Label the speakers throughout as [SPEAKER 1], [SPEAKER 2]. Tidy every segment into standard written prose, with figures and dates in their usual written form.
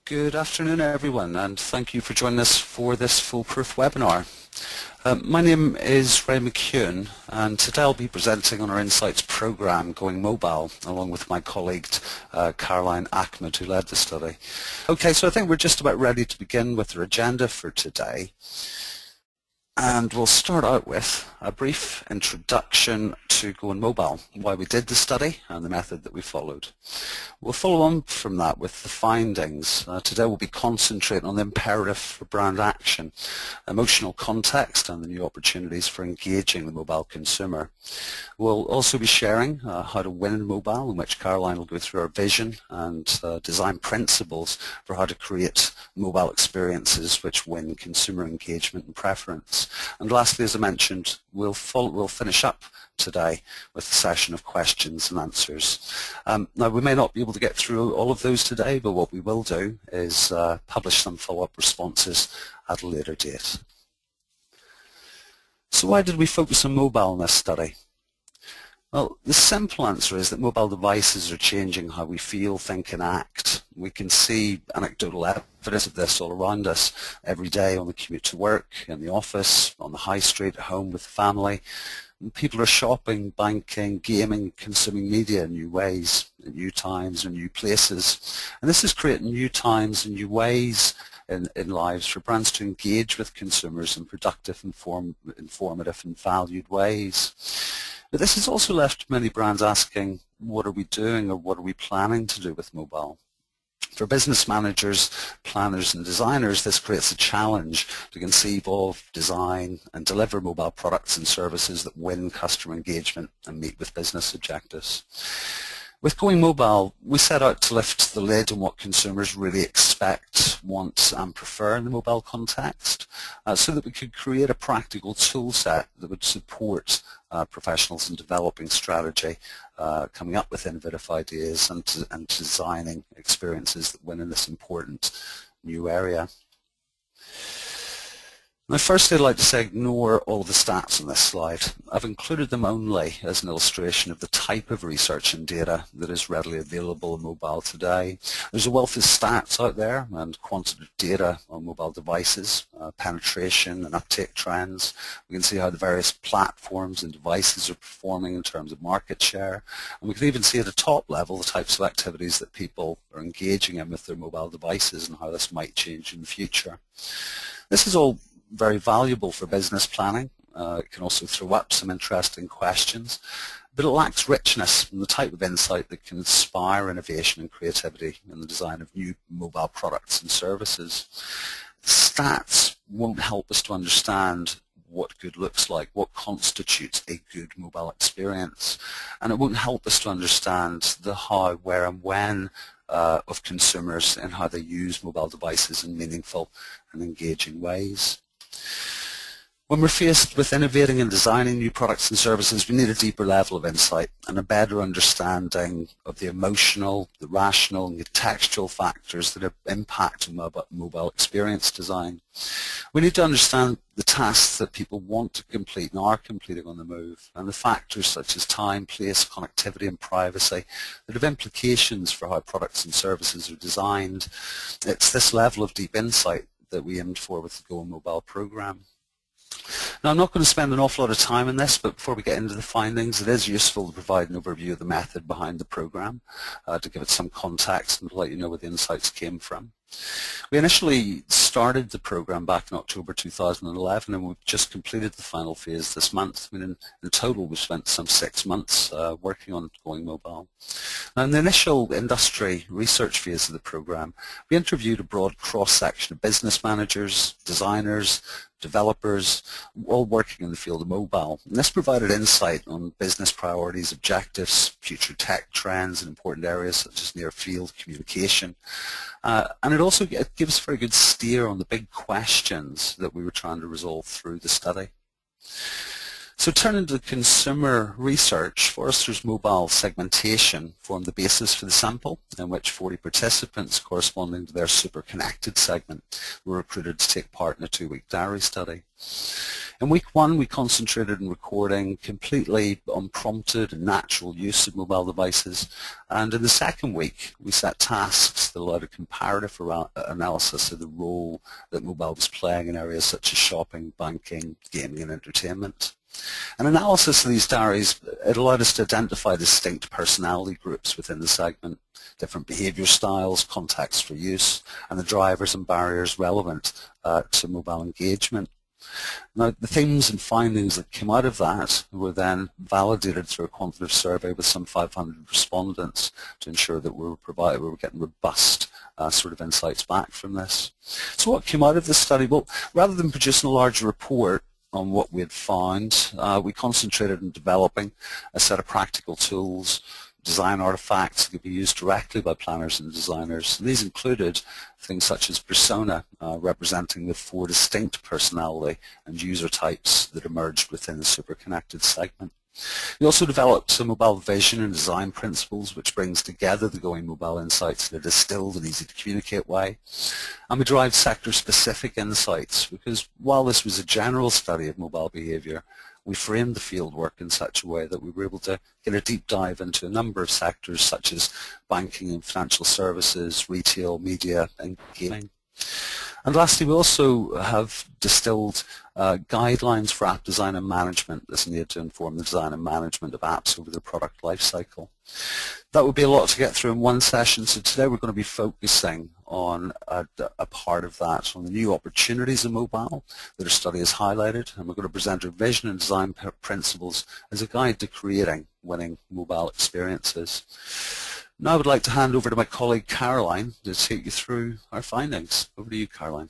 [SPEAKER 1] Good afternoon, everyone, and thank you for joining us for this Foolproof webinar. My name is Ray McCune, and today I'll be presenting on our Insights program, Going Mobile, along with my colleague Ahmed, who led the study. Okay, so I think we're just about ready to begin with our agenda for today. And we'll start out with a brief introduction to Going Mobile, why we did the study and the method that we followed. We'll follow on from that with the findings. Today we'll be concentrating on the imperative for brand action, emotional context and the new opportunities for engaging the mobile consumer. We'll also be sharing how to win in mobile, in which Caroline will go through our vision and design principles for how to create mobile experiences which win consumer engagement and preference. And lastly, as I mentioned, we'll finish up today with a session of questions and answers. Now, we may not be able to get through all of those today, but what we will do is publish some follow-up responses at a later date. So why did we focus on mobile in this study? Well, the simple answer is that mobile devices are changing how we feel, think and act. We can see anecdotal evidence of this all around us every day on the commute to work, in the office, on the high street, at home with family. People are shopping, banking, gaming, consuming media in new ways, in new times and new places. And this is creating new times and new ways in lives for brands to engage with consumers in productive, informative and valued ways. But this has also left many brands asking, what are we doing or what are we planning to do with mobile? For business managers, planners and designers, this creates a challenge to conceive of, design and deliver mobile products and services that win customer engagement and meet with business objectives. With Going Mobile, we set out to lift the lid on what consumers really expect, want and prefer in the mobile context so that we could create a practical tool set that would support professionals in developing strategy, coming up with innovative ideas and designing experiences that win in this important new area. Now, firstly, I'd like to say ignore all the stats on this slide. I've included them only as an illustration of the type of research and data that is readily available in mobile today. There's a wealth of stats out there and quantitative data on mobile devices, penetration and uptake trends. We can see how the various platforms and devices are performing in terms of market share. And we can even see at the top level the types of activities that people are engaging in with their mobile devices and how this might change in the future. This is all very valuable for business planning. It can also throw up some interesting questions, but it lacks richness and the type of insight that can inspire innovation and creativity in the design of new mobile products and services. Stats won't help us to understand what good looks like, what constitutes a good mobile experience, and it won't help us to understand the how, where and when of consumers and how they use mobile devices in meaningful and engaging ways. When we're faced with innovating and designing new products and services, we need a deeper level of insight and a better understanding of the emotional, the rational and the textual factors that impact mobile experience design. We need to understand the tasks that people want to complete and are completing on the move, and the factors such as time, place, connectivity and privacy that have implications for how products and services are designed. It's this level of deep insight that we aimed for with the Going Mobile program. Now, I'm not going to spend an awful lot of time on this, but before we get into the findings, it is useful to provide an overview of the method behind the program, to give it some context and to let you know where the insights came from. We initially started the program back in October 2011, and we've just completed the final phase this month. I mean, in total, we've spent some 6 months working on Going Mobile. Now, in the initial industry research phase of the program, we interviewed a broad cross-section of business managers, designers, developers, all working in the field of mobile. And this provided insight on business priorities, objectives, future tech trends in important areas such as near-field communication. And it also gives a very good steer on the big questions that we were trying to resolve through the study. So turning to consumer research, Forrester's mobile segmentation formed the basis for the sample, in which 40 participants corresponding to their super connected segment were recruited to take part in a 2-week diary study. In week 1, we concentrated on recording completely unprompted and natural use of mobile devices, and in the second week, we set tasks that allowed a comparative analysis of the role that mobile was playing in areas such as shopping, banking, gaming, and entertainment. An analysis of these diaries, it allowed us to identify distinct personality groups within the segment, different behaviour styles, contexts for use, and the drivers and barriers relevant to mobile engagement. Now, the themes and findings that came out of that were then validated through a quantitative survey with some 500 respondents to ensure that we were getting robust sort of insights back from this. So what came out of this study? Well, rather than producing a large report on what we had found, we concentrated on developing a set of practical tools, design artifacts that could be used directly by planners and designers. And these included things such as persona, representing the 4 distinct personality and user types that emerged within the super-connected segment. We also developed some mobile vision and design principles which brings together the going mobile insights in a distilled and easy to communicate way. And we derived sector-specific insights because while this was a general study of mobile behaviour, we framed the fieldwork in such a way that we were able to get a deep dive into a number of sectors such as banking and financial services, retail, media and gaming. And lastly, we also have distilled guidelines for app design and management that's needed to inform the design and management of apps over their product lifecycle. That would be a lot to get through in one session, so today we're going to be focusing on a part of that, on the new opportunities in mobile that our study has highlighted, and we're going to present our vision and design principles as a guide to creating winning mobile experiences. Now I would like to hand over to my colleague Caroline to take you through our findings. Over to you, Caroline.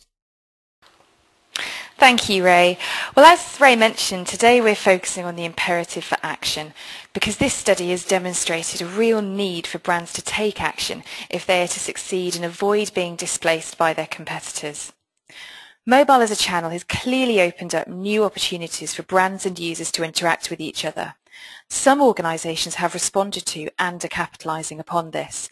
[SPEAKER 2] Thank you, Ray. Well, as Ray mentioned, today we're focusing on the imperative for action because this study has demonstrated a real need for brands to take action if they are to succeed and avoid being displaced by their competitors. Mobile as a channel has clearly opened up new opportunities for brands and users to interact with each other. Some organisations have responded to and are capitalising upon this.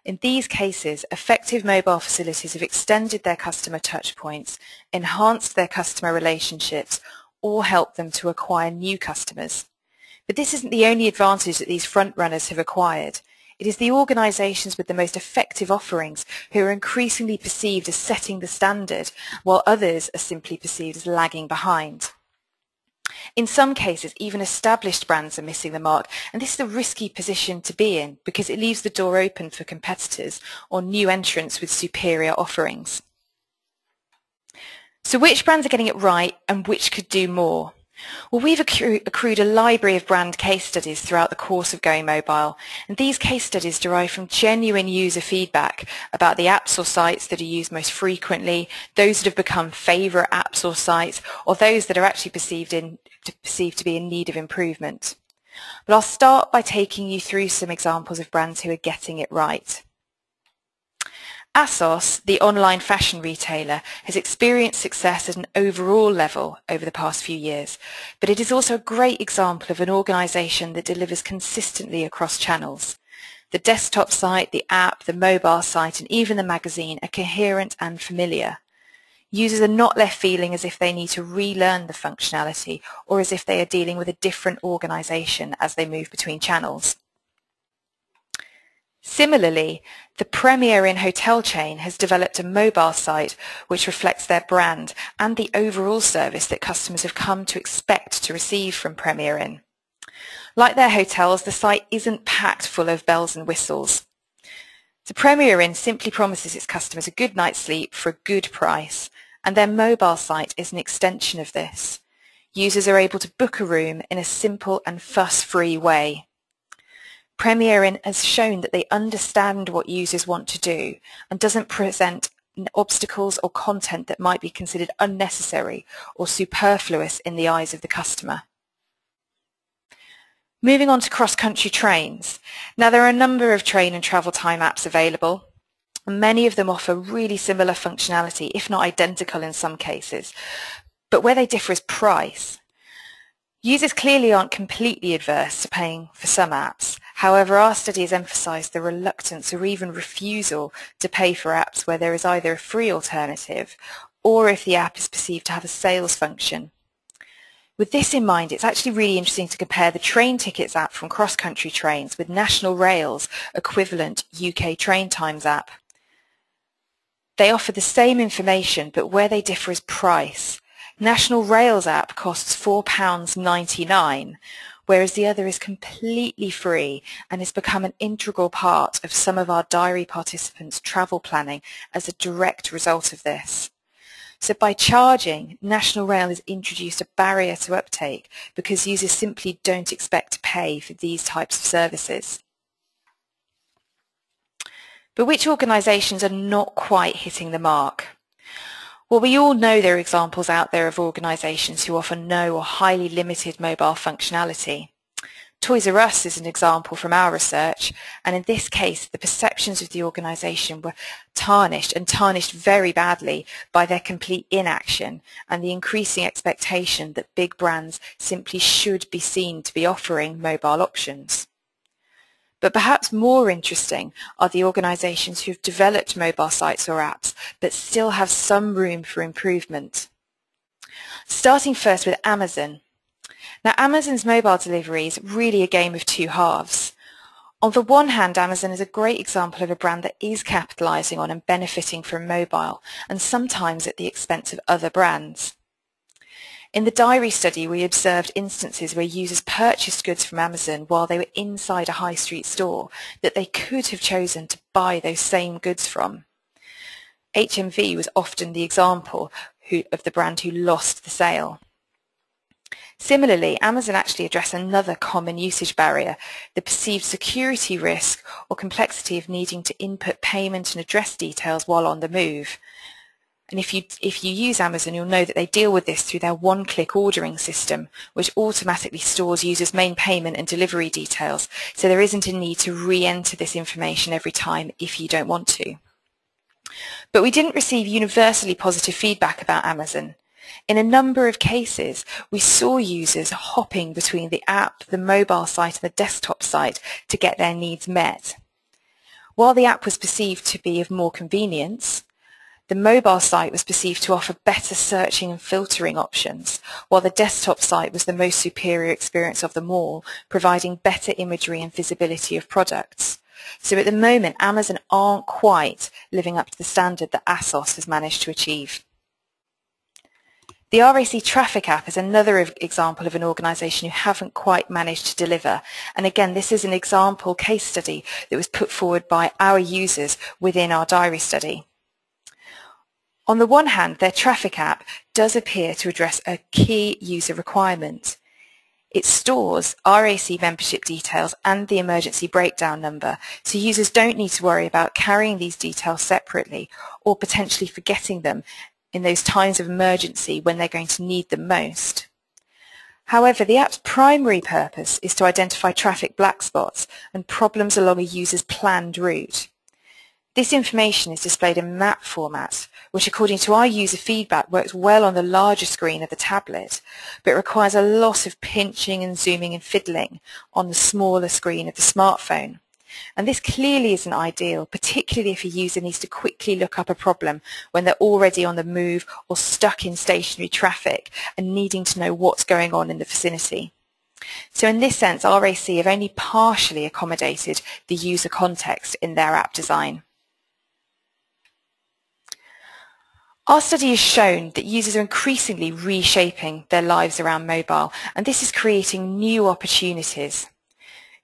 [SPEAKER 2] In these cases, effective mobile facilities have extended their customer touchpoints, enhanced their customer relationships, or helped them to acquire new customers. But this isn't the only advantage that these frontrunners have acquired. It is the organisations with the most effective offerings who are increasingly perceived as setting the standard, while others are simply perceived as lagging behind. In some cases, even established brands are missing the mark, and this is a risky position to be in because it leaves the door open for competitors or new entrants with superior offerings. So which brands are getting it right and which could do more? Well, we've accrued a library of brand case studies throughout the course of Going Mobile, and these case studies derive from genuine user feedback about the apps or sites that are used most frequently, those that have become favourite apps or sites, or those that are actually perceived to be in need of improvement. But I'll start by taking you through some examples of brands who are getting it right. ASOS, the online fashion retailer, has experienced success at an overall level over the past few years, but it is also a great example of an organisation that delivers consistently across channels. The desktop site, the app, the mobile site, and even the magazine are coherent and familiar. Users are not left feeling as if they need to relearn the functionality or as if they are dealing with a different organisation as they move between channels. Similarly, the Premier Inn hotel chain has developed a mobile site which reflects their brand and the overall service that customers have come to expect to receive from Premier Inn. Like their hotels, the site isn't packed full of bells and whistles. The Premier Inn simply promises its customers a good night's sleep for a good price, and their mobile site is an extension of this. Users are able to book a room in a simple and fuss-free way. Premier Inn has shown that they understand what users want to do and doesn't present obstacles or content that might be considered unnecessary or superfluous in the eyes of the customer. Moving on to cross-country trains. Now, there are a number of train and travel time apps available. Many of them offer really similar functionality, if not identical in some cases, but where they differ is price. Users clearly aren't completely adverse to paying for some apps. However, our study has emphasised the reluctance or even refusal to pay for apps where there is either a free alternative or if the app is perceived to have a sales function. With this in mind, it's actually really interesting to compare the train tickets app from cross-country trains with National Rail's equivalent UK train times app. They offer the same information, but where they differ is price. National Rail's app costs £4.99, whereas the other is completely free and has become an integral part of some of our diary participants' travel planning as a direct result of this. So by charging, National Rail has introduced a barrier to uptake because users simply don't expect to pay for these types of services. But which organisations are not quite hitting the mark? Well, we all know there are examples out there of organisations who offer no or highly limited mobile functionality. Toys R Us is an example from our research, and in this case the perceptions of the organisation were tarnished very badly by their complete inaction and the increasing expectation that big brands simply should be seen to be offering mobile options. But perhaps more interesting are the organisations who have developed mobile sites or apps but still have some room for improvement. Starting first with Amazon. Now, Amazon's mobile delivery is really a game of two halves. On the one hand, Amazon is a great example of a brand that is capitalising on and benefiting from mobile, and sometimes at the expense of other brands. In the diary study, we observed instances where users purchased goods from Amazon while they were inside a high street store that they could have chosen to buy those same goods from. HMV was often the example of the brand who lost the sale. Similarly, Amazon actually addressed another common usage barrier, the perceived security risk or complexity of needing to input payment and address details while on the move. And if you use Amazon, you'll know that they deal with this through their one-click ordering system, which automatically stores users' main payment and delivery details, so there isn't a need to re-enter this information every time if you don't want to. But we didn't receive universally positive feedback about Amazon. In a number of cases, we saw users hopping between the app, the mobile site and the desktop site to get their needs met. While the app was perceived to be of more convenience, the mobile site was perceived to offer better searching and filtering options, while the desktop site was the most superior experience of them all, providing better imagery and visibility of products. So at the moment, Amazon aren't quite living up to the standard that ASOS has managed to achieve. The RAC Traffic app is another example of an organisation who haven't quite managed to deliver. And again, this is an example case study that was put forward by our users within our diary study. On the one hand, their traffic app does appear to address a key user requirement. It stores RAC membership details and the emergency breakdown number, so users don't need to worry about carrying these details separately or potentially forgetting them in those times of emergency when they're going to need them most. However, the app's primary purpose is to identify traffic black spots and problems along a user's planned route. This information is displayed in map format, which according to our user feedback works well on the larger screen of the tablet, but requires a lot of pinching and zooming and fiddling on the smaller screen of the smartphone. And this clearly isn't ideal, particularly if a user needs to quickly look up a problem when they're already on the move or stuck in stationary traffic and needing to know what's going on in the vicinity. So in this sense, RAC have only partially accommodated the user context in their app design. Our study has shown that users are increasingly reshaping their lives around mobile, and this is creating new opportunities,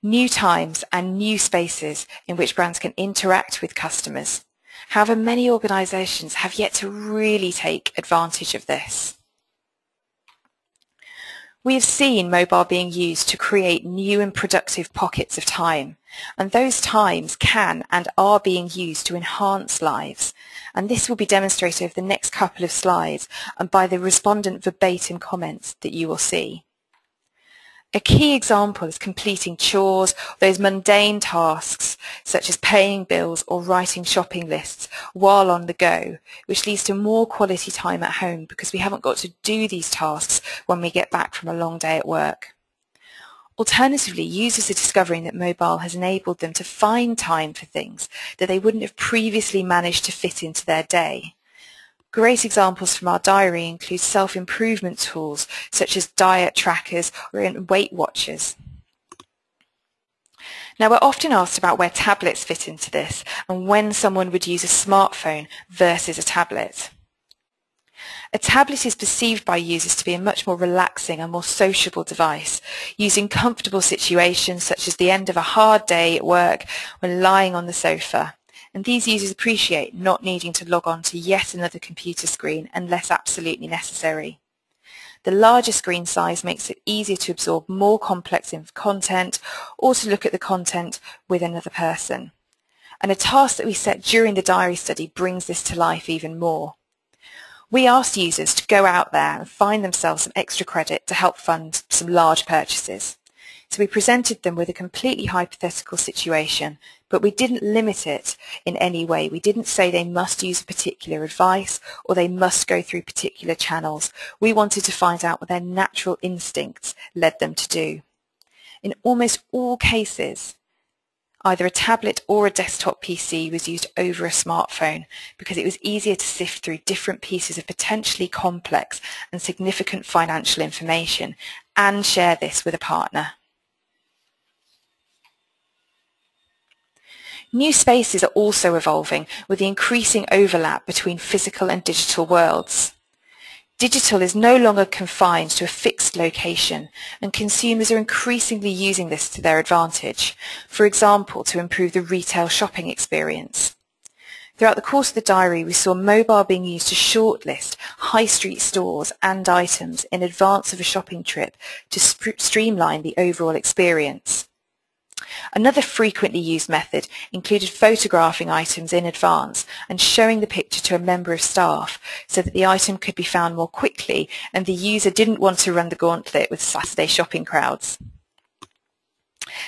[SPEAKER 2] new times and new spaces in which brands can interact with customers. However, many organisations have yet to really take advantage of this. We have seen mobile being used to create new and productive pockets of time, and those times can and are being used to enhance lives. And this will be demonstrated over the next couple of slides and by the respondent verbatim comments that you will see. A key example is completing chores, those mundane tasks such as paying bills or writing shopping lists while on the go, which leads to more quality time at home because we haven't got to do these tasks when we get back from a long day at work. Alternatively, users are discovering that mobile has enabled them to find time for things that they wouldn't have previously managed to fit into their day. Great examples from our diary include self-improvement tools such as diet trackers or Weight Watchers. Now, we're often asked about where tablets fit into this and when someone would use a smartphone versus a tablet. A tablet is perceived by users to be a much more relaxing and more sociable device, used in comfortable situations such as the end of a hard day at work when lying on the sofa. And these users appreciate not needing to log on to yet another computer screen unless absolutely necessary. The larger screen size makes it easier to absorb more complex content or to look at the content with another person. And a task that we set during the diary study brings this to life even more. We asked users to go out there and find themselves some extra credit to help fund some large purchases. So we presented them with a completely hypothetical situation, but we didn't limit it in any way. We didn't say they must use a particular advice or they must go through particular channels. We wanted to find out what their natural instincts led them to do. In almost all cases, either a tablet or a desktop PC was used over a smartphone because it was easier to sift through different pieces of potentially complex and significant financial information and share this with a partner. New spaces are also evolving with the increasing overlap between physical and digital worlds. Digital is no longer confined to a fixed location, and consumers are increasingly using this to their advantage, for example, to improve the retail shopping experience. Throughout the course of the diary, we saw mobile being used to shortlist high street stores and items in advance of a shopping trip to streamline the overall experience. Another frequently used method included photographing items in advance and showing the picture to a member of staff so that the item could be found more quickly and the user didn't want to run the gauntlet with Saturday shopping crowds.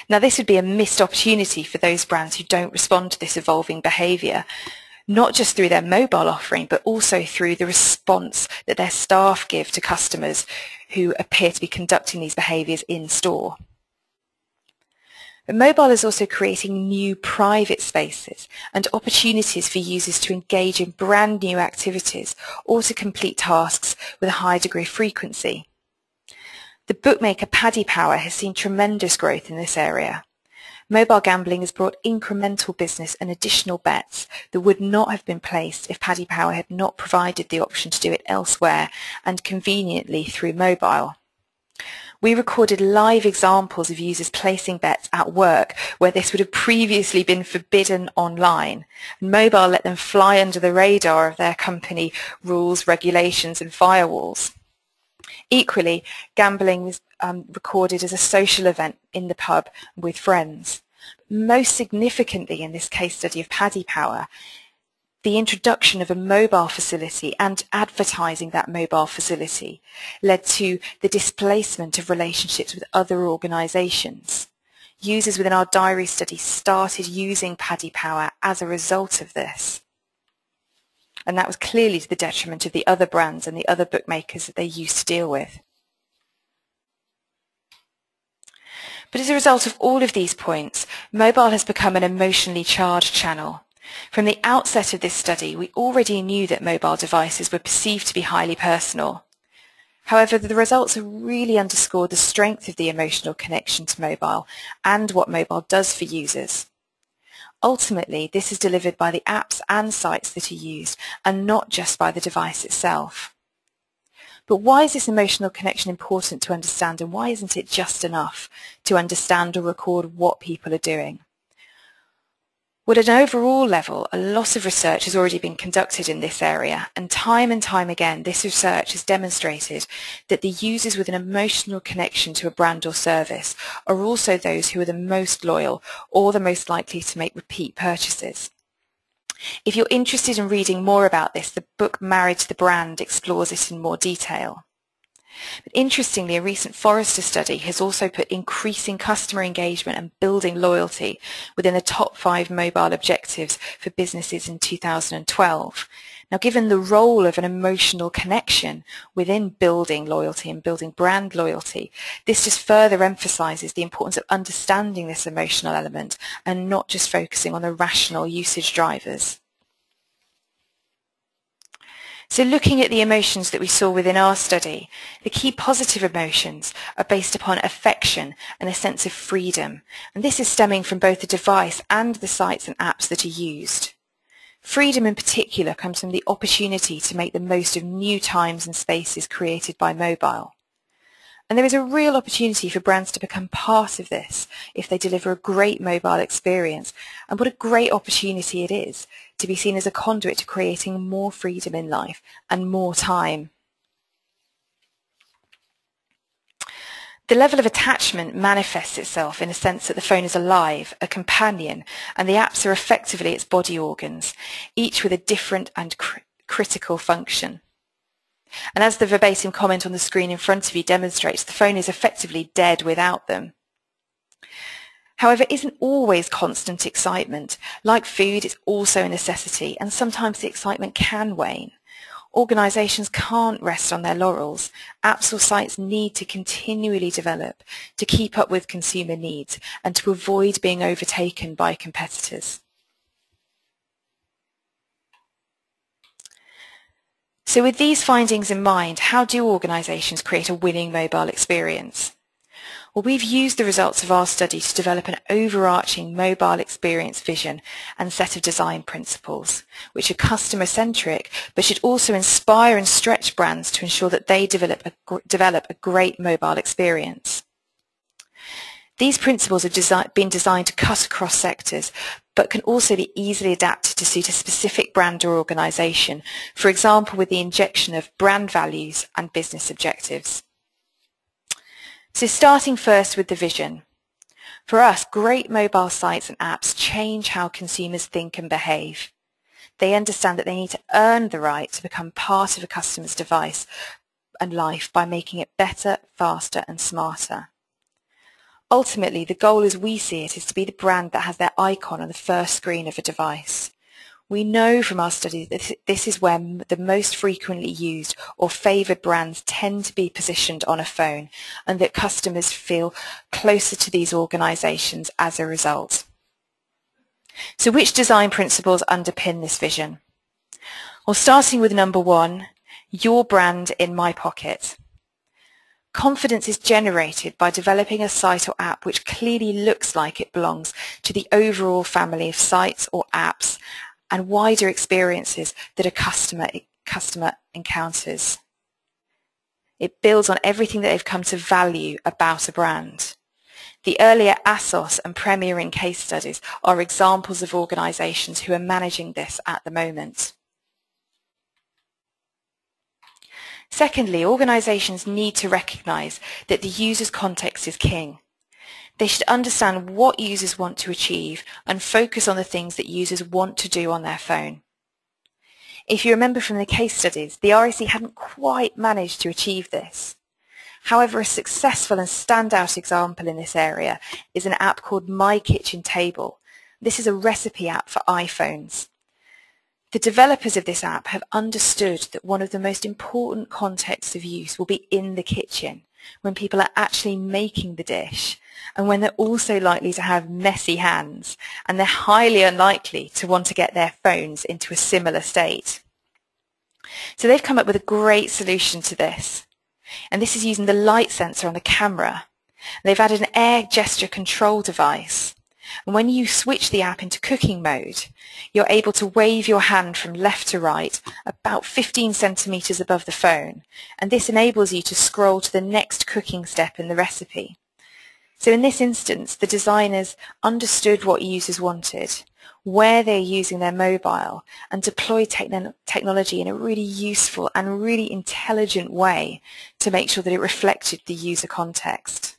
[SPEAKER 2] Now, this would be a missed opportunity for those brands who don't respond to this evolving behaviour, not just through their mobile offering, but also through the response that their staff give to customers who appear to be conducting these behaviours in store. But mobile is also creating new private spaces and opportunities for users to engage in brand new activities or to complete tasks with a high degree of frequency. The bookmaker Paddy Power has seen tremendous growth in this area. Mobile gambling has brought incremental business and additional bets that would not have been placed if Paddy Power had not provided the option to do it elsewhere and conveniently through mobile. We recorded live examples of users placing bets at work where this would have previously been forbidden online. And mobile let them fly under the radar of their company rules, regulations and firewalls. Equally, gambling was recorded as a social event in the pub with friends. Most significantly in this case study of Paddy Power, the introduction of a mobile facility and advertising that mobile facility led to the displacement of relationships with other organisations. Users within our diary study started using Paddy Power as a result of this. And that was clearly to the detriment of the other brands and the other bookmakers that they used to deal with. But as a result of all of these points, mobile has become an emotionally charged channel. From the outset of this study, we already knew that mobile devices were perceived to be highly personal. However, the results have really underscored the strength of the emotional connection to mobile and what mobile does for users. Ultimately, this is delivered by the apps and sites that are used and not just by the device itself. But why is this emotional connection important to understand, and why isn't it just enough to understand or record what people are doing? Well, at an overall level, a lot of research has already been conducted in this area, and time again, this research has demonstrated that the users with an emotional connection to a brand or service are also those who are the most loyal or the most likely to make repeat purchases. If you're interested in reading more about this, the book Married to the Brand explores it in more detail. But interestingly, a recent Forrester study has also put increasing customer engagement and building loyalty within the top 5 mobile objectives for businesses in 2012. Now, given the role of an emotional connection within building loyalty and building brand loyalty, this just further emphasises the importance of understanding this emotional element and not just focusing on the rational usage drivers. So looking at the emotions that we saw within our study, the key positive emotions are based upon affection and a sense of freedom, and this is stemming from both the device and the sites and apps that are used. Freedom in particular comes from the opportunity to make the most of new times and spaces created by mobile. And there is a real opportunity for brands to become part of this if they deliver a great mobile experience. And what a great opportunity it is to be seen as a conduit to creating more freedom in life and more time. The level of attachment manifests itself in a sense that the phone is alive, a companion, and the apps are effectively its body organs, each with a different and critical function. And as the verbatim comment on the screen in front of you demonstrates, the phone is effectively dead without them. However, it isn't always constant excitement. Like food, it's also a necessity, and sometimes the excitement can wane. Organisations can't rest on their laurels. Apps or sites need to continually develop to keep up with consumer needs and to avoid being overtaken by competitors. So with these findings in mind, how do organisations create a winning mobile experience? Well, we've used the results of our study to develop an overarching mobile experience vision and set of design principles, which are customer-centric, but should also inspire and stretch brands to ensure that they develop a great mobile experience. These principles have been designed to cut across sectors, but can also be easily adapted to suit a specific brand or organisation, for example with the injection of brand values and business objectives. So starting first with the vision. For us, great mobile sites and apps change how consumers think and behave. They understand that they need to earn the right to become part of a customer's device and life by making it better, faster and smarter. Ultimately, the goal as we see it is to be the brand that has their icon on the first screen of a device. We know from our study that this is where the most frequently used or favoured brands tend to be positioned on a phone, and that customers feel closer to these organisations as a result. So which design principles underpin this vision? Well, starting with number 1, your brand in my pocket. Confidence is generated by developing a site or app which clearly looks like it belongs to the overall family of sites or apps and wider experiences that a customer encounters. It builds on everything that they've come to value about a brand. The earlier ASOS and Premier Inn case studies are examples of organisations who are managing this at the moment. Secondly, organisations need to recognise that the user's context is king. They should understand what users want to achieve and focus on the things that users want to do on their phone. If you remember from the case studies, the RAC hadn't quite managed to achieve this. However, a successful and standout example in this area is an app called My Kitchen Table. This is a recipe app for iPhones. The developers of this app have understood that one of the most important contexts of use will be in the kitchen, when people are actually making the dish, and when they're also likely to have messy hands, and they're highly unlikely to want to get their phones into a similar state. So they've come up with a great solution to this, and this is using the light sensor on the camera. They've added an air gesture control device. And when you switch the app into cooking mode, you're able to wave your hand from left to right about 15 centimetres above the phone, and this enables you to scroll to the next cooking step in the recipe. So in this instance, the designers understood what users wanted, where they're using their mobile, and deployed technology in a really useful and really intelligent way to make sure that it reflected the user context.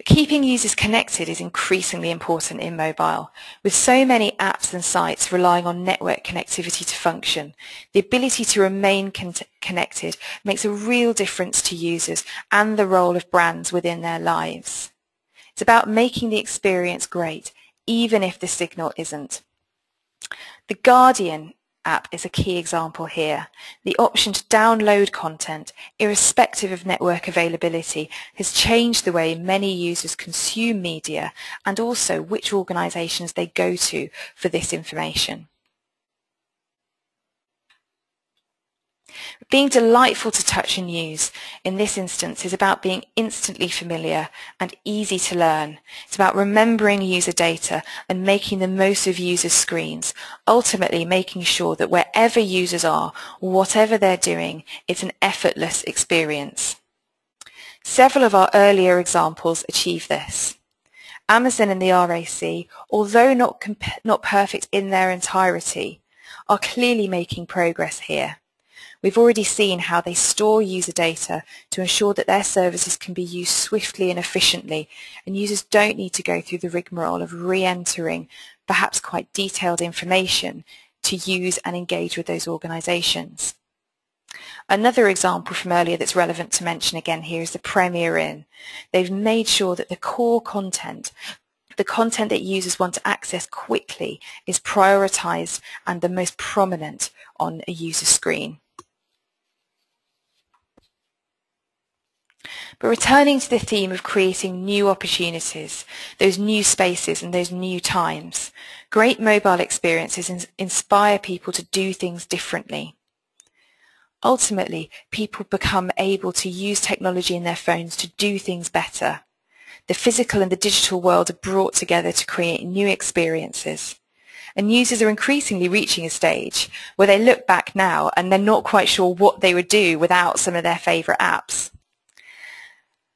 [SPEAKER 2] Keeping users connected is increasingly important in mobile. With so many apps and sites relying on network connectivity to function, the ability to remain connected makes a real difference to users and the role of brands within their lives. It's about making the experience great, even if the signal isn't. The Guardian app is a key example here. The option to download content, irrespective of network availability, has changed the way many users consume media and also which organisations they go to for this information. Being delightful to touch and use in this instance is about being instantly familiar and easy to learn. It's about remembering user data and making the most of users' screens, ultimately making sure that wherever users are, whatever they're doing, it's an effortless experience. Several of our earlier examples achieve this. Amazon and the RAC, although not perfect in their entirety, are clearly making progress here. We've already seen how they store user data to ensure that their services can be used swiftly and efficiently, and users don't need to go through the rigmarole of re-entering perhaps quite detailed information to use and engage with those organisations. Another example from earlier that's relevant to mention again here is the Premier Inn. They've made sure that the core content, the content that users want to access quickly, is prioritised and the most prominent on a user screen. But returning to the theme of creating new opportunities, those new spaces and those new times, great mobile experiences inspire people to do things differently. Ultimately, people become able to use technology in their phones to do things better. The physical and the digital world are brought together to create new experiences. And users are increasingly reaching a stage where they look back now and they're not quite sure what they would do without some of their favourite apps.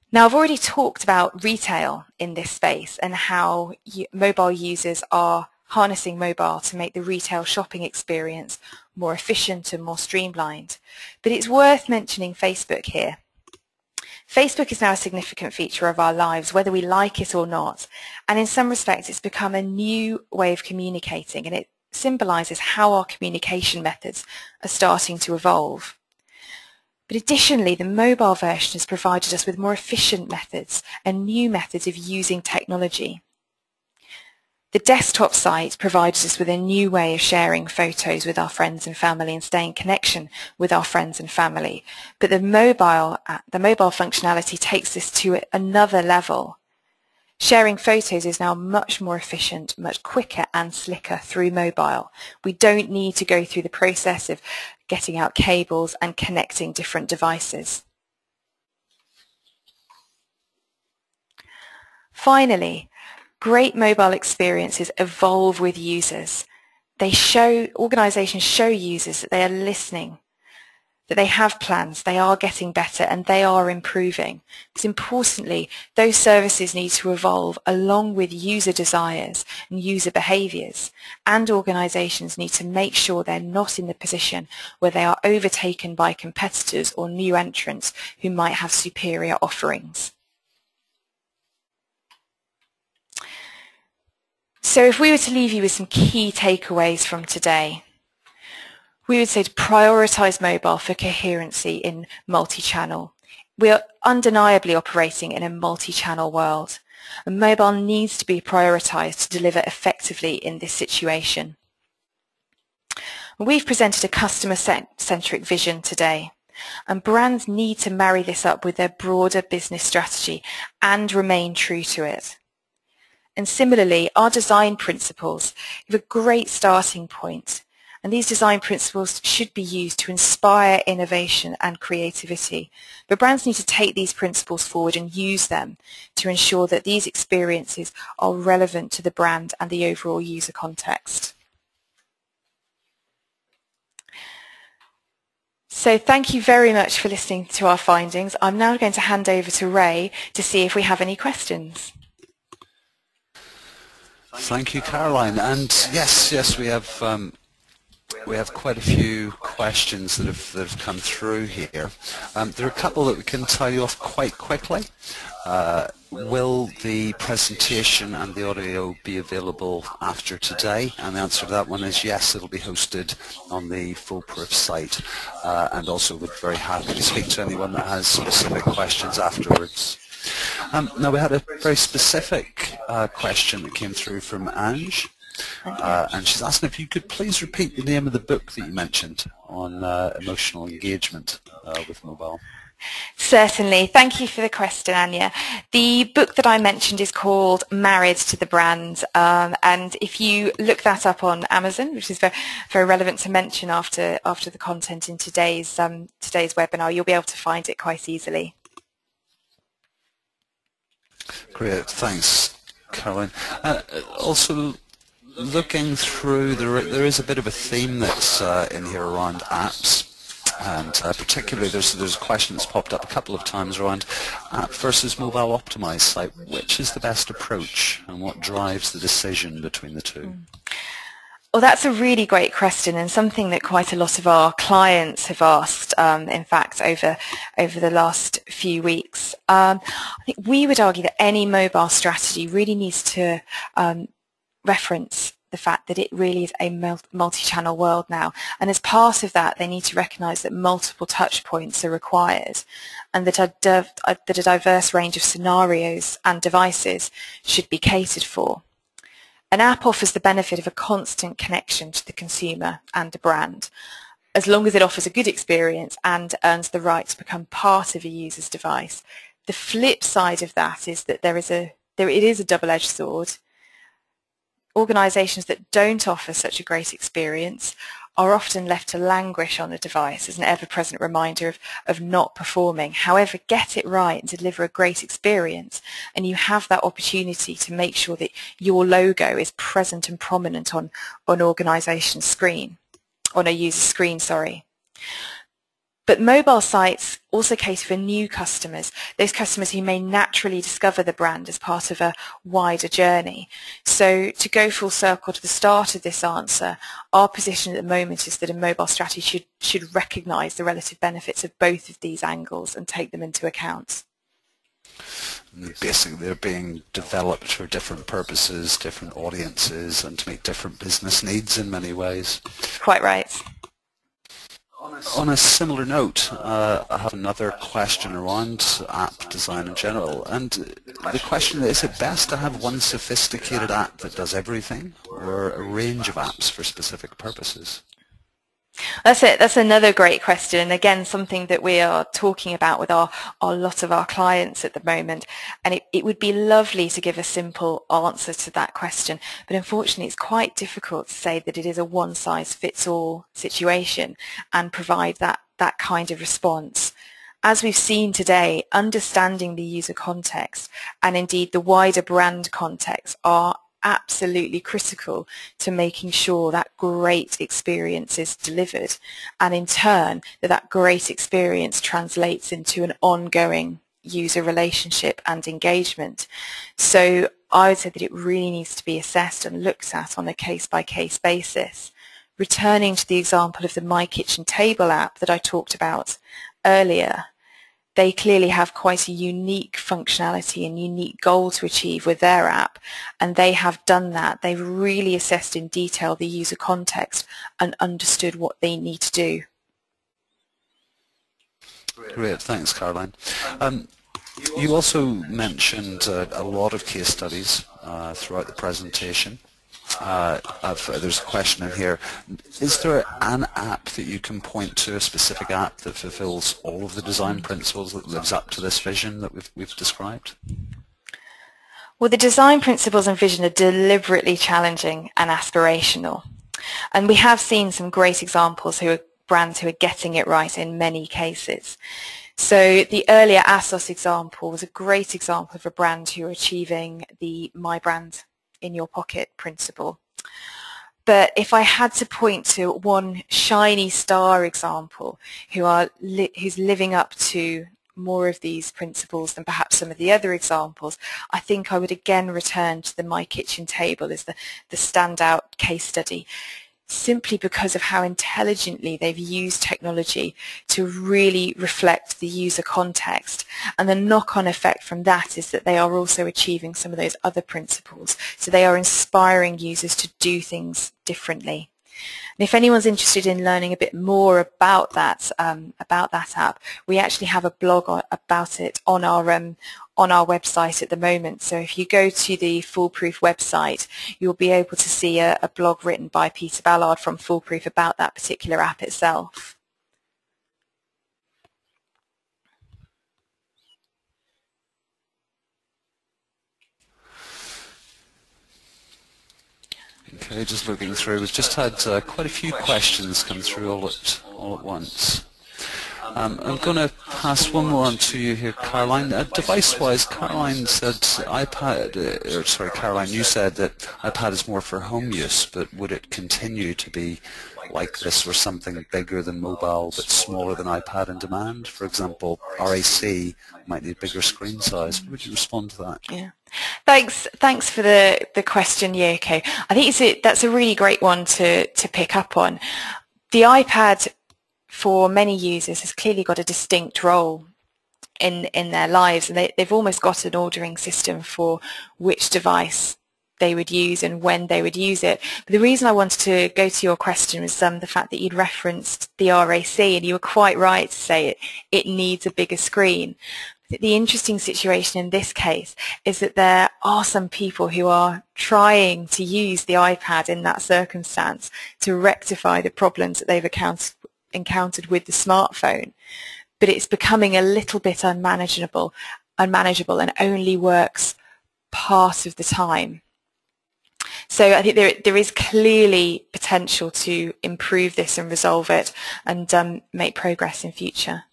[SPEAKER 2] Now, I've already talked about retail in this space and how mobile users are harnessing mobile to make the retail shopping experience more efficient and more streamlined. But it's worth mentioning Facebook here. Facebook is now a significant feature of our lives, whether we like it or not. And in some respects, it's become a new way of communicating, and it symbolises how our communication methods are starting to evolve. But additionally, the mobile version has provided us with more efficient methods and new methods of using technology. The desktop site provides us with a new way of sharing photos with our friends and family and staying in connection with our friends and family. But the mobile functionality takes this to another level. Sharing photos is now much more efficient, much quicker and slicker through mobile. We don't need to go through the process of getting out cables and connecting different devices. Finally, great mobile experiences evolve with users. Organisations show users that they are listening, that they have plans, they are getting better and they are improving. Because importantly, those services need to evolve along with user desires and user behaviours, and organisations need to make sure they're not in the position where they are overtaken by competitors or new entrants who might have superior offerings. So if we were to leave you with some key takeaways from today, we would say to prioritise mobile for coherency in multi-channel. We are undeniably operating in a multi-channel world, and mobile needs to be prioritised to deliver effectively in this situation. We've presented a customer-centric vision today, and brands need to marry this up with their broader business strategy and remain true to it. And similarly, our design principles have a great starting point. And these design principles should be used to inspire innovation and creativity. But brands need to take these principles forward and use them to ensure that these experiences are relevant to the brand and the overall user context. So thank you very much for listening to our findings. I'm now going to hand over to Ray to see if we have any questions.
[SPEAKER 1] Thank you, Caroline. And yes, we have quite a few questions that have come through here. There are a couple that we can tell you off quite quickly. Will the presentation and the audio be available after today? And the answer to that one is yes, it'll be hosted on the Foolproof site. And also we're very happy to speak to anyone that has specific questions afterwards. Now we had a very specific question that came through from Ange. And she's asking if you could please repeat the name of the book that you mentioned on emotional engagement with mobile.
[SPEAKER 2] Certainly. Thank you for the question, Anya. The book that I mentioned is called Married to the Brand, and if you look that up on Amazon, which is very, very relevant to mention after the content in today's webinar, you'll be able to find it quite easily.
[SPEAKER 1] Great, thanks, Caroline. Also, looking through, there is a bit of a theme that's in here around apps. And particularly there's a question that's popped up a couple of times around app versus mobile optimized site. Which is the best approach and what drives the decision between the two?
[SPEAKER 2] Well, that's a really great question and something that quite a lot of our clients have asked, in fact, over the last few weeks. I think we would argue that any mobile strategy really needs to reference the fact that it really is a multi-channel world now, and as part of that they need to recognise that multiple touch points are required and that a diverse range of scenarios and devices should be catered for. An app offers the benefit of a constant connection to the consumer and the brand, as long as it offers a good experience and earns the right to become part of a user's device. The flip side of that is that it is a double-edged sword. Organisations that don't offer such a great experience are often left to languish on a device as an ever-present reminder of not performing. However, get it right and deliver a great experience, and you have that opportunity to make sure that your logo is present and prominent on organisation's screen, on a user's screen, sorry. But mobile sites also cater for new customers, those customers who may naturally discover the brand as part of a wider journey. So to go full circle to the start of this answer, our position at the moment is that a mobile strategy should recognise the relative benefits of both of these angles and take them into account.
[SPEAKER 1] Basically they're being developed for different purposes, different audiences, and to meet different business needs in many ways.
[SPEAKER 2] Quite right.
[SPEAKER 1] On a similar note, I have another question around app design in general, and the question is it best to have one sophisticated app that does everything, or a range of apps for specific purposes?
[SPEAKER 2] That's it. That's another great question, and again something that we are talking about with a lot of our clients at the moment, and it would be lovely to give a simple answer to that question, but unfortunately it's quite difficult to say that it is a one-size-fits-all situation and provide that kind of response. As we've seen today, understanding the user context and indeed the wider brand context are absolutely critical to making sure that great experience is delivered, and in turn that great experience translates into an ongoing user relationship and engagement. So I would say that it really needs to be assessed and looked at on a case-by-case basis. Returning to the example of the My Kitchen Table app that I talked about earlier, they clearly have quite a unique functionality and unique goal to achieve with their app, and they have done that. They've really assessed in detail the user context and understood what they need to do.
[SPEAKER 1] Great, thanks Caroline. You also mentioned a lot of case studies throughout the presentation. There's a question in here. Is there an app that you can point to, a specific app that fulfills all of the design principles, that lives up to this vision that we've described?
[SPEAKER 2] Well, the design principles and vision are deliberately challenging and aspirational. And we have seen some great examples brands who are getting it right in many cases. So the earlier ASOS example was a great example of a brand who are achieving the My Brand in Your Pocket principle. But if I had to point to one shiny star example who's living up to more of these principles than perhaps some of the other examples, I think I would again return to the My Kitchen Table as the standout case study, simply because of how intelligently they've used technology to really reflect the user context. And the knock-on effect from that is that they are also achieving some of those other principles. So they are inspiring users to do things differently. And if anyone's interested in learning a bit more about that app, we actually have a blog about it on our on our website at the moment. So if you go to the Foolproof website, you'll be able to see a blog written by Peter Ballard from Foolproof about that particular app itself.
[SPEAKER 1] Okay, just looking through. We've just had quite a few questions come through all at once. I'm going to pass one more on to you here, Caroline. Device-wise, Caroline said Caroline, you said that iPad is more for home use, but would it continue to be like this or something bigger than mobile but smaller than iPad in demand? For example, RAC might need bigger screen size. How would you respond to that?
[SPEAKER 2] Yeah. Thanks for the question, Yoko. I think that's a really great one to pick up on. The iPad, for many users, has clearly got a distinct role in their lives, and they've almost got an ordering system for which device they would use and when they would use it. But the reason I wanted to go to your question was the fact that you'd referenced the RAC, and you were quite right to say it needs a bigger screen. The interesting situation in this case is that there are some people who are trying to use the iPad in that circumstance to rectify the problems that they've encountered with the smartphone, but it's becoming a little bit unmanageable and only works part of the time. So I think there is clearly potential to improve this and resolve it and make progress in future.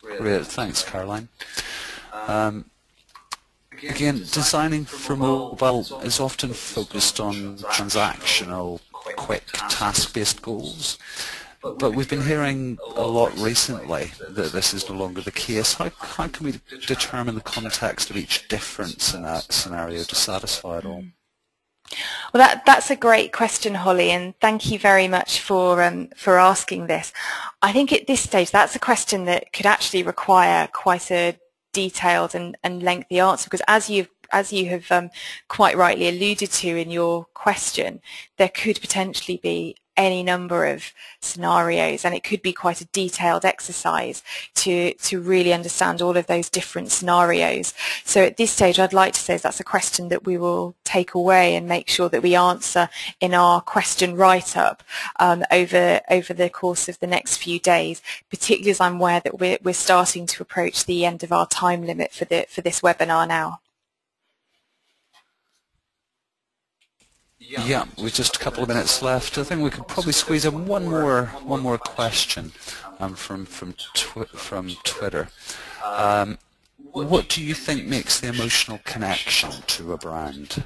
[SPEAKER 1] Great, thanks, Caroline. Again, designing for mobile is often focused on transactional, quick, task-based goals. But we've been hearing a lot recently that this is no longer the case. How can we determine the context of each difference in that scenario to satisfy it all?
[SPEAKER 2] Well, that's a great question, Holly, and thank you very much for asking this. I think at this stage that's a question that could actually require quite a detailed and lengthy answer, because as you have quite rightly alluded to in your question, there could potentially be any number of scenarios, and it could be quite a detailed exercise to really understand all of those different scenarios. So at this stage, I'd like to say that's a question that we will take away and make sure that we answer in our question write-up over the course of the next few days, particularly as I'm aware that we're starting to approach the end of our time limit for this webinar now.
[SPEAKER 1] Yeah, with just a couple of minutes left, I think we could probably squeeze in one more question from Twitter. What do you think makes the emotional connection to a brand?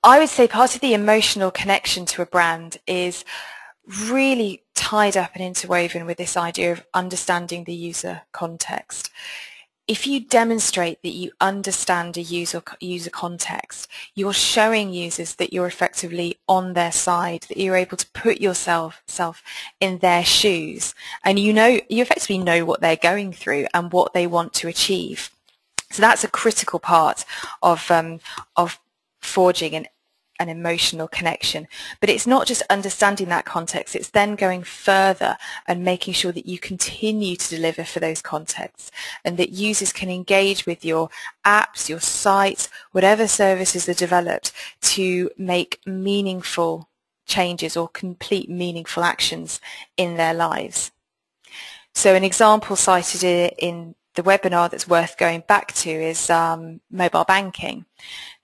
[SPEAKER 2] I would say part of the emotional connection to a brand is really tied up and interwoven with this idea of understanding the user context. If you demonstrate that you understand a user context, you're showing users that you're effectively on their side, that you're able to put yourself in their shoes, and you effectively know what they're going through and what they want to achieve. So that's a critical part of forging an emotional connection. But it's not just understanding that context, it's then going further and making sure that you continue to deliver for those contexts, and that users can engage with your apps, your sites, whatever services are developed to make meaningful changes or complete meaningful actions in their lives. So an example cited in the webinar that's worth going back to is mobile banking.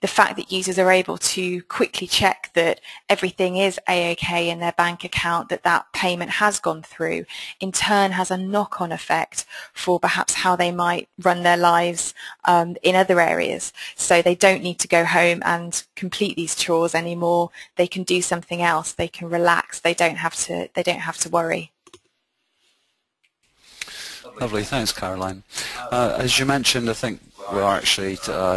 [SPEAKER 2] The fact that users are able to quickly check that everything is A-OK in their bank account, that payment has gone through, in turn has a knock-on effect for perhaps how they might run their lives in other areas. So they don't need to go home and complete these chores anymore. They can do something else. They can relax. They don't have to worry.
[SPEAKER 1] Lovely, thanks, Caroline. As you mentioned, I think we are actually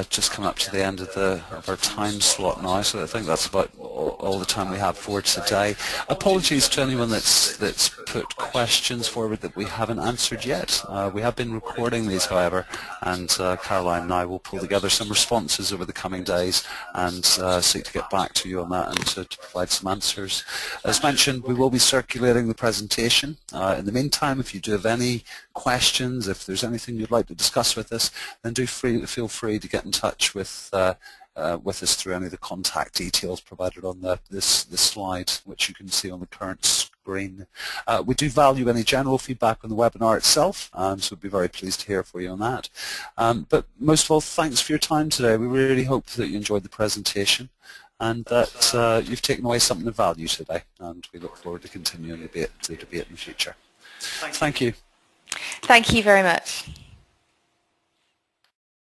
[SPEAKER 1] just coming up to the end of our time slot now, so I think that's about all the time we have for today. Apologies to anyone that's put questions forward that we haven't answered yet. We have been recording these, however, and Caroline and I will pull together some responses over the coming days and seek to get back to you on that and to provide some answers. As mentioned, we will be circulating the presentation. In the meantime, if you do have any questions, if there's anything you'd like to discuss with us, then feel free to get in touch with us through any of the contact details provided on this slide, which you can see on the current screen. We do value any general feedback on the webinar itself, so we'd be very pleased to hear from you on that. But most of all, thanks for your time today. We really hope that you enjoyed the presentation and that you've taken away something of value today, and we look forward to continuing the debate in the future. Thank you.
[SPEAKER 2] Thank you very much.